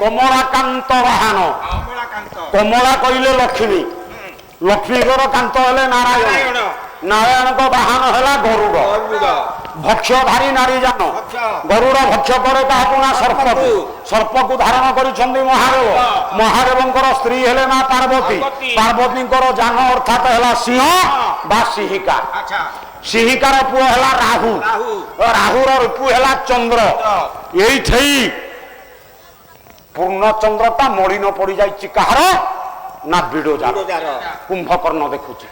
କମଳାକାନ୍ତ ବାହାନ। କମଳା କହିଲେ ଲକ୍ଷ୍ମୀ, ଲକ୍ଷ୍ମୀଙ୍କର କାନ୍ତ ହେଲେ ନାରାୟଣ, ନାରାୟଣଙ୍କ ବାହାନ ହେଲା ଗରୁଡ଼। ଭକ୍ଷ୍ୟଧାରୀ ନାରୀ ଜାନ, ଗରୁଡ଼ ଭକ୍ଷ୍ୟ କରେ କାହାକୁ ନା ସର୍ପକୁ, ସର୍ପକୁ ଧାରଣ କରିଛନ୍ତି ମହାଦେବ। ମହାଦେବଙ୍କର ସ୍ତ୍ରୀ ହେଲେ ମା ପାର୍ବତୀ, ପାର୍ବତୀଙ୍କର ଜାନ ଅର୍ଥାତ ହେଲା ସିଂହ ବା ସିଂହିକା। ସିଂହିକାର ପୁଅ ହେଲା ରାହୁ, ରାହୁର ରିପୁ ହେଲା ଚନ୍ଦ୍ର। ଏଇଠି ପୂର୍ଣ୍ଣଚନ୍ଦ୍ରଟା ମଳିନ ପଡିଯାଇଛି କାହାର ନା ବିଡ଼ୋଜାର। କୁମ୍ଭକର୍ଣ୍ଣ ଦେଖୁଛି।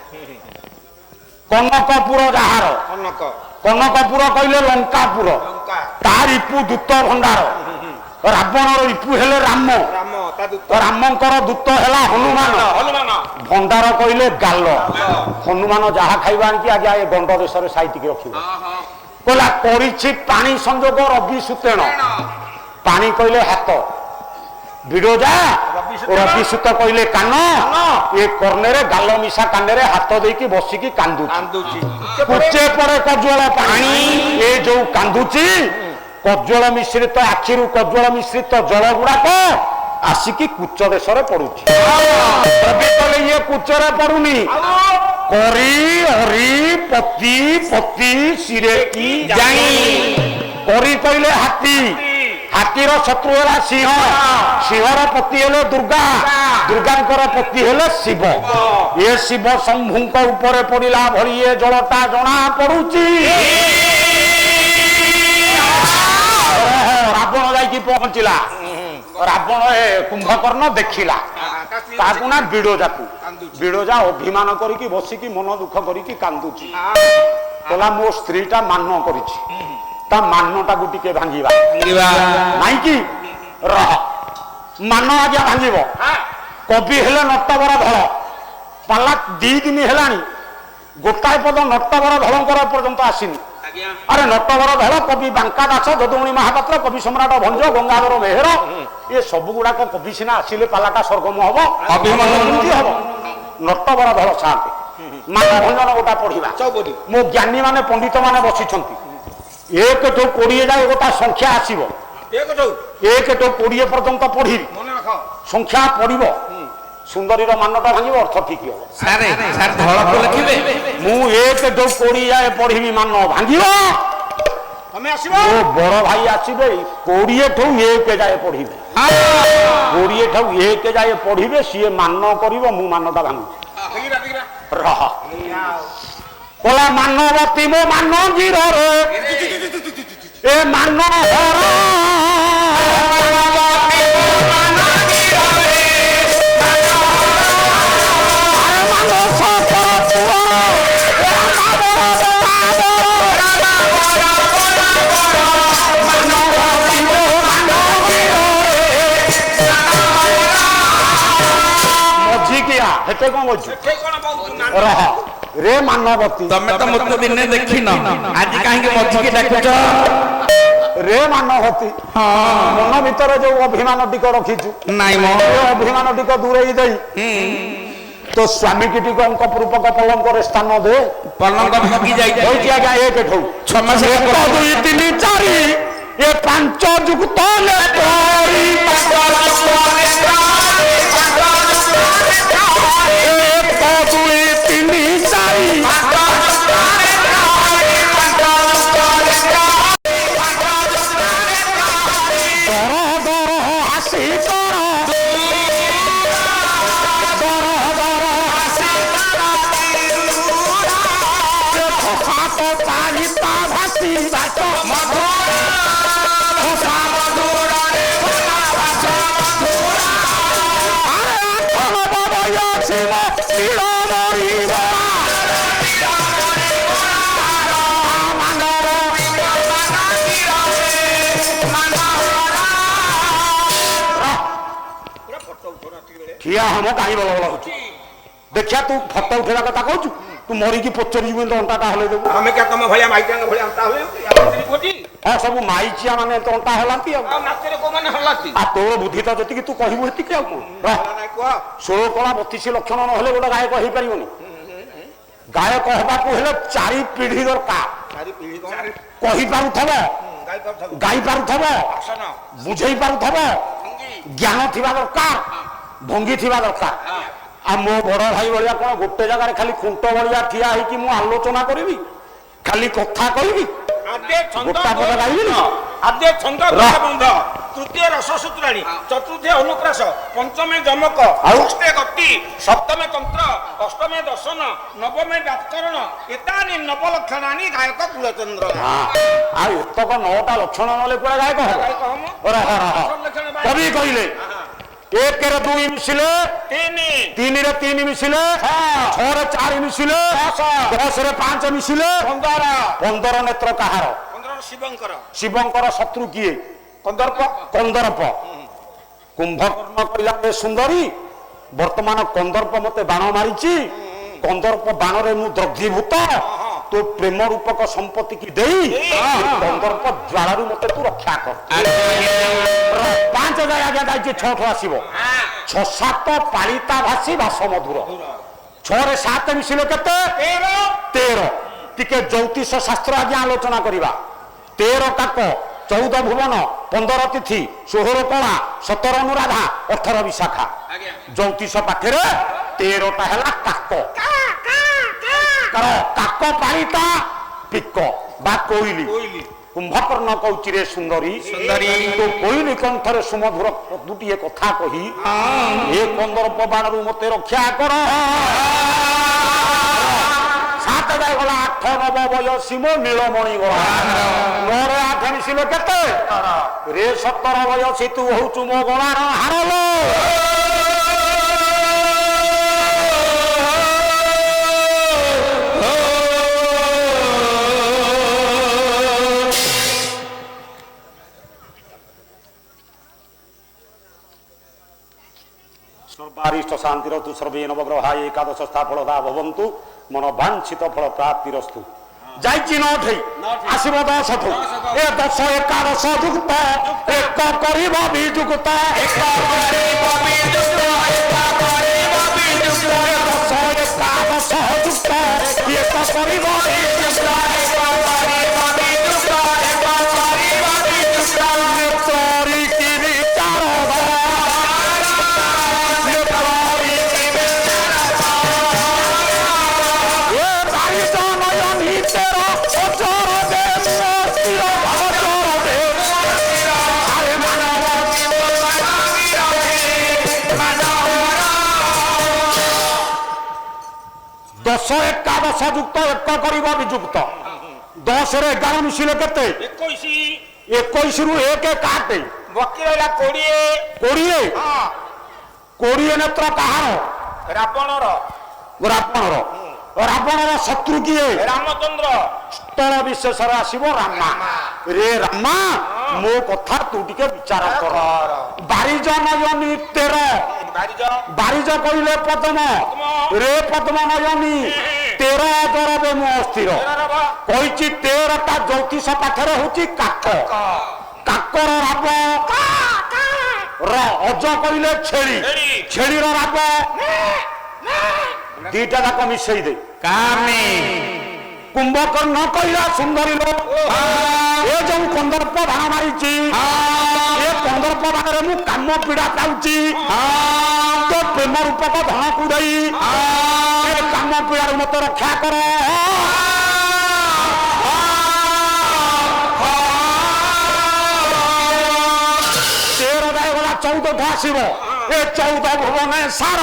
କନକପୁର ଯାହାର, କନକପୁର କହିଲେ ଲଙ୍କାପୁର, ତା ରିପୁ ଦୂତ ଭଣ୍ଡାର। ରାବଣର ରିପୁ ହେଲେ ରାମ, ରାମଙ୍କର ଦୂତ ହେଲା ହନୁମାନ, ଭଣ୍ଡାର କହିଲେ ଗାଲ। ହନୁମାନ ଯାହା ଖାଇବା ଆଣିକି ଆଜ୍ଞା ଏ ଗଣ୍ଡ ଦେଶରେ ସାଇତିକି ରଖିବ। କହିଲା କରିଛି ପାଣି ସଂଯୋଗ ରବି ସୁତେଣ, ପାଣି କହିଲେ ହାତ, ବିଡ଼ୋଜା ରବି ସୁତ କହିଲେ କାନ। ଏ କର୍ଣ୍ଣରେ ଗାଲ ମିଶା କାନରେ ହାତ ଦେଇକି ବସିକି କାନ୍ଦୁଛି। କୁଚେ ପଡେ କଜ୍ୱଳ ପାଣି, ଏ ଯୋଉ କାନ୍ଦୁଛି କଜ୍ୱଳ ମିଶ୍ରିତ ଆଖିରୁ କଜ୍ୱଳ ମିଶ୍ରିତ ଜଳ ଗୁଡାକ ଆସିକି କୁଚ ଦେଶରେ ପଡୁଛି। ରବି କହିଲେ ଇଏ କୁଚରେ ପଡୁନି, କରି ହରି ପତି ପତି ଶିରେ କି ଜାଣି। କରି କହିଲେ ହାତୀ, ହାତୀର ଶତ୍ରୁ ହେଲା ସିଂହ, ସିଂହର ପତି ହେଲେ ଦୁର୍ଗା, ଦୁର୍ଗାଙ୍କର ପତି ହେଲେ ଶିବ। ଏ ଶିବ ଶମ୍ଭୁଙ୍କ ଉପରେ ପଡିଲା ଭଳି ଏ ଜଳଟା ଜଣା ପଡୁଛି। ରାବଣ ଯାଇକି ପହଞ୍ଚିଲା, ରାବଣ ଏ କୁମ୍ଭକର୍ଣ୍ଣ ଦେଖିଲା ତାକୁ ନା ବିଡ଼ୋଜାକୁ। ବିଡ଼ୋଜା ଅଭିମାନ କରିକି ବସିକି ମନ ଦୁଃଖ କରିକି କାନ୍ଦୁଛି। କହିଲା ମୋ ସ୍ତ୍ରୀଟା ମାନ କରିଛି, ତା ମାନଟାକୁ ଟିକେ ଭାଙ୍ଗିବା ନାଇଁ କି? ରହ ମାନ ଆଜ୍ଞା ଭାଙ୍ଗିବ। କବି ହେଲେ ନଟବର ଧଳ, ପାଲା 2 ଦିନ ହେଲାଣି ଗୋଟାଏ ପଦ ନଟବର ଧଳଙ୍କର ପର୍ଯ୍ୟନ୍ତ ଆସିନି। ଆରେ ନଟବର ଧଳ, କବି ବାଙ୍କା ଦାସ, ଯଦୁମଣି ମହାପାତ୍ର, କବି ସମ୍ରାଟ ଭଞ୍ଜ, ଗଙ୍ଗାଧର ମେହେର, ଏ ସବୁ ଗୁଡାକ କବି ସିନା ଆସିଲେ ପାଲାଟା ସରଗମ ହବ, ଅଭିମନ୍ୟୁ ହବ। ନଟବର ଧଳ ସାଥେ ମାନ ଭଞ୍ଜନ ଗୋଟା ପଢିବା। ମୋ ଜ୍ଞାନୀ ମାନେ ପଣ୍ଡିତ ମାନେ ବସିଛନ୍ତି। 1 ଠୁ 20 ଯାଏ ଗୋଟା ସଂଖ୍ୟା ଆସିବ, 1 ଠୁ 20 ପର୍ଯ୍ୟନ୍ତ ପଢିବି, ସଂଖ୍ୟା ପଢିବ, ସୁନ୍ଦରୀର ମାନଟା ଭାଙ୍ଗିବ, ଅର୍ଥ ଠିକ ହବ। ମୁଁ 1 ଠୁ 20 ଯାଏ ପଢିବି, ମାନ ଭାଙ୍ଗିବ। ମୋ ବଡ ଭାଇ ଆସିବେ 20 ଠୁ 1 ଯାଏ ପଢିବେ, 20 ଠୁ 1 ଯାଏ ପଢିବେ, ସିଏ ମାନ କରିବ, ମୁଁ ମାନଟା ଭାଙ୍ଗୁଛି। ରହ କଲା ମାନବତୀ ମୋ ମାନ ଗିରରେ ଏ ମାନ ହର ମଝିକିଆ ହେତେ କଣ କହୁଛୁ? ରହ ରେ ମାନବତୀ, ତମେ ତ ମତେ ଦିନେ ଦେଖିନ, ଆଜି କାହିଁକି ମଝିକି ଡାକୁଛ? ରେ ମାନବତୀ, ମନ ଭିତରେ ଯୋଉ ଅଭିମାନ ଟିକ ରଖିଛୁ, ନାଇଁ ମ ଅଭିମାନ ଟିକ ଦୂରେଇ ଦେଇ तो स्वामी की टी अंक पूर्वक पलंक स्थान दे पलंक भागी जाई आज्ञा 1 ठौ 6 मास 1 2 3 4 ये 5 जुगत ले तोरी देखिया तू फटो उठेला कथा कहू तू मरिकी पचरी जीवन अंटाटा हले देबू हमें क्या तुम भलिया माइटिया भलिया अंटा होले या कोटी हां सब माइचिया माने तो अंटा हलाती आ नाचरे को माने हलाती आ तोर बुद्धि तो जति कि तू कहिबु हेति के आ नाय को 16 कला 32 लक्षण न हले गोटा गायक होई परिबोनी गायक कहबा को हेले 4 पीढ़ी दरकार 4 पीढ़ी को कहि पाउथबो ଗାଇ ପାରୁଥିବ ଆସନ ବୁଝେଇ ପାରୁଥିବ ଭଙ୍ଗୀ ଜ୍ଞାନ ଥିବା ଦରକାର ଭଙ୍ଗୀ ଥିବା ଦରକାର ଆଉ ମୋ ବଡ ଭାଇ ଭଳିଆ କଣ ଗୋଟେ ଜାଗାରେ ଖାଲି ଖୁଣ୍ଟ ଭଳିଆ ଠିଆ ହେଇକି ମୁଁ ଆଲୋଚନା କରିବି ଖାଲି କଥା କହିବି ଆଦ୍ୟ ଛନ୍ଦ ଗୋଟା ପଦ ଗାଇବିନି ଆଦ୍ୟ ଛନ୍ଦ ବନ୍ଧ ତୃତୀୟ ରସସୂତ୍ରାଣୀ ଚତୁର୍ଥ ଅନୁପ୍ରାସ ପଞ୍ଚମେ ଯମକ ଆଉ? ଷଷ୍ଠେ ଗତି ସପ୍ତମେ ତନ୍ତ୍ର ଅଷ୍ଟମେ ଦର୍ଶନ ନବମେ ବ୍ୟାକରଣ ଏତାନି ନବଲକ୍ଷଣାନି ଗାୟକ କୁଳଚନ୍ଦ୍ର ଆଉ ଏତକ 9ଟା ଲକ୍ଷଣ ନହେଲେ କୁଆଡେ ଗାୟକ ହବ ଗାୟକ ହମ କବି କହିଲେ 1ରେ 2 ମିଶିଲେ ତିନି 3ରେ 3 ମିଶିଲେ 6ରେ 4 ମିଶିଲେ 10ରେ 5 ମିଶିଲେ 15 ନେତ୍ର କାହାର 15 ଶିବଙ୍କର ଶିବଙ୍କର ଶତ୍ରୁ କିଏ କନ୍ଦର୍ପ କୁମ୍ଭକର୍ଣ୍ଣ କହିଲା ଏ ସୁନ୍ଦରୀ ବର୍ତ୍ତମାନ କନ୍ଦର୍ପ ମତେ ବାଣ ମାରିଛି କନ୍ଦର୍ପ ବାଣରେ ମୁଁ ଦଗ୍ଧୀଭୂତ ତୋ ପ୍ରେମ ରୂପକ ସମ୍ପତ୍ତି କି ଦେଇ କନ୍ଦର୍ପ ଜ୍ୱାଳାରୁ ମତେ ତୁ ରକ୍ଷା କର 5 ଯାଏ ଆଜ୍ଞା ଯାଇଛି 6ଠୁ ଆସିବ 6 7 ପାଳିତା ଭାଷୀ ଭାଷ ମଧୁର 6ରେ 7 ମିଶିଲେ କେତେ 13 ଟିକେ ଜ୍ୟୋତିଷ ଶାସ୍ତ୍ର ଆଜ୍ଞା ଆଲୋଚନା କରିବା 13 କାକ 14 ଭୁବନ 15 ତିଥି 16 କଳା 17 ଅନୁରାଧା 18 ବିଶାଖା ଜ୍ୟୋତିଷ ପାଖରେ 13ଟା ହେଲା କାକ କାକ ପାଳିତା ପିକ ବା କୋଇଲି କୁମ୍ଭକର୍ଣ୍ଣ କହୁଛି ରେ ସୁନ୍ଦରୀ ତୋ କୋଇଲି କଣ୍ଠରେ ସୁମଧୁର ଦୁଟିଏ କଥା କହି ଏ କନ୍ଦର୍ପ ବାଣରୁ ମତେ ରକ୍ଷା କର 7 ଯାଏ ଗଲା 8 ନବ ବୟସୀ ମୋ ନୀଳମଣି ଗଲା 9ରେ 8 ମିଶିଲେ କେତେ ରେ 17 ବୟସୀ ତୁ ହଉଛୁ ମୋ ଗଳାର ହାରଲୋ ସର୍ବାରିଷ୍ଟ ଶାନ୍ତିର ତୁ ସର୍ବେ ନବଗ୍ରହାୟ ଏକାଦଶ ସ୍ଥା ଫଳଦା ଭବନ୍ତୁ ମନ ବାଞ୍ଛିତ ଫଳ ପ୍ରାପ୍ତିରସ୍ତୁ ଯାଇଛି 9ଠେଇ ଆସିବ 10ଠୁ ଏ 10 ଏକାଦଶ ଯୁକ୍ତ ଏକ କରିବ ବିଯୁକ୍ତ 10 ଏକାଦଶ ଯୁକ୍ତ ଏକ କରିବ ଦଶ ଏକାଦଶ ଯୁକ୍ତ ଏକ କରିବ ବିଯୁକ୍ତ 10ରେ 11 ମିଶିଲେ କେତେ 21ରୁ 1 କାଟେ ବାକି ରହିଲା 20 ନେତ୍ର କାହାର ରାବଣର ଶତ୍ରୁ କିଏ ରାମଚନ୍ଦ୍ର ସ୍ଥଳ ବିଶେଷରେ ଆସିବ ରାମା ରେ ରାମା ମୋ କଥା ତୁ ଟିକେ ବିଚାର କର ବାରିଜ ନୟନୀ 13 ବାରିଜ କହିଲେ ପଦ୍ମ ରେ ପଦ୍ମ ନୟନୀ 13 ଅଜରବେ ମୁଁ ଅସ୍ଥିର କହିଛି 13ଟା ଜ୍ୟୋତିଷ ପାଖରେ ହଉଛି କାକ କାକର ରାବ ଅଜ କହିଲେ ଛେଳି ଛେଳିର ରାବ 2ଟା ଯାକ ମିଶେଇ ଦେ କୁମ୍ଭକର୍ଣ୍ଣ କହିଲା ସୁନ୍ଦରୀ ଲୋ ଏ ଯୋଉ କନ୍ଦର୍ପ ବାଣ ମାରିଛି ଏ କନ୍ଦର୍ପ ବାଣରେ ମୁଁ କାମ ପୀଡା ପାଉଛି ତ ପ୍ରେମ ରୂପକ ଧନକୁ ଦେଇ ଏ କାମ ପୀଡାରୁ ମତେ ରକ୍ଷା କର 13 ଯାଏ ଗଲା 14ଠୁ ଆସିବ ଏ 14 ଭୁବନେ ସାର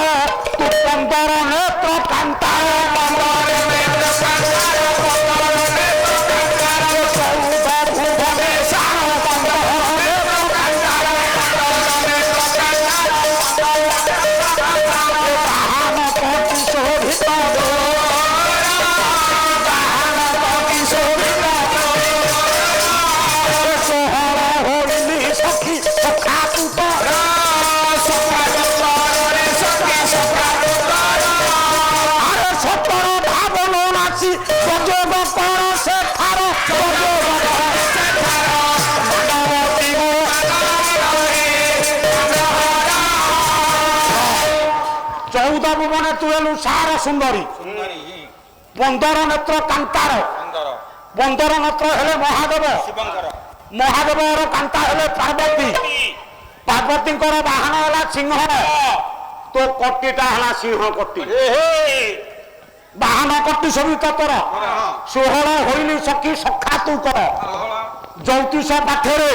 ତୁ 15 ନେତ୍ର କାନ୍ତାର 14 ଭୁବନେ ସାର 15 ନେତ୍ର ବାହାନ ପତି ଶୋଭିତ ଷୋହଳ ହୋଲି ସଖୀ ସଖା ତୁ ଆରେ 17 ଭାବନ ନାଚି ସଂଯୋଗ କର ସେ ଥାର 14 ଭୁବନେ ତୁ ହେଲୁ ସାର ସୁନ୍ଦରୀ 15 ନେତ୍ର କାନ୍ତାର 15 ନେତ୍ର ହେଲେ ମହାଦେବ ମହାଦେବର କାନ୍ତା ହେଲେ ପାର୍ବତୀ ପାର୍ବତୀଙ୍କର ବାହନ ହେଲା ସିଂହ ତୋ କଟିଟା ହେଲା ସିଂହ କଟି ବାହନ କଟି ସବୁ ତର 16 ହୋଇଲି ସଖୀ ସଖା ତୁ କର ଜ୍ୟୋତିଷ ପାଠରେ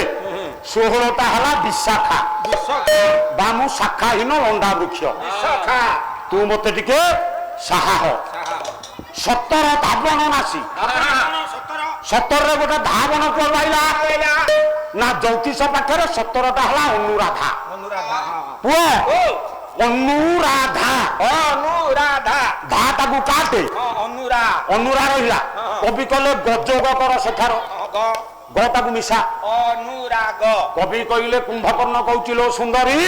16ଟା ହେଲା ବିଶାଖା ବାମୁ ଶାଖାହୀନ ଲଣ୍ଡା ବୃକ୍ଷ ତୁ ମତେ ଟିକେ ସାହା ହ 17 ଧାବନ ନାସି 17ରେ ଗୋଟେ ଧାବନ ପଡିଲା ନା ଜ୍ୟୋତିଷ ପାଠରେ 17ଟା ହେଲା ଅନୁରାଧା ପୁଅ ଅନୁରାଧା ଧାଟାକୁ କାଟେ ଅନୁରା ରହିଲା କବି କଲେ ଗଯୋଗ କର ସେଠାର ଗଟାକୁ ମିଶା ଅନୁରାଗ କବି କହିଲେ କୁମ୍ଭକର୍ଣ୍ଣ କହୁଛି ଲୋ ସୁନ୍ଦରୀ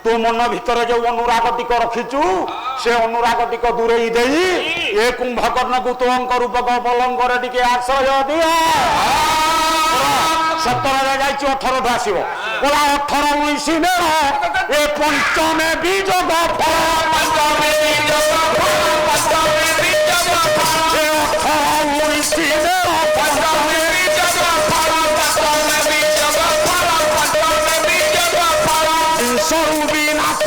ତୁ ମନ ଭିତରେ ଯୋଉ ଅନୁରାଗ ଟିକ ରଖିଛୁ ସେ ଅନୁରାଗ ଟିକ ଦୂରେଇ ଦେଇ ଏ କୁମ୍ଭକର୍ଣ୍ଣକୁ ତୋ ଅଙ୍କ ରୂପକ ପଲଙ୍କରେ ଟିକେ ଆଶ୍ରୟ ଦିଅ 17ରେ ଯାଇଛି 18ଠୁ ଆସିବ କୋଲା 18 19 ମେଳ ଏ ପଞ୍ଚମେ ବିଯୋଗ ଫଳ 18 19 ମେଳ সরু বিনাশ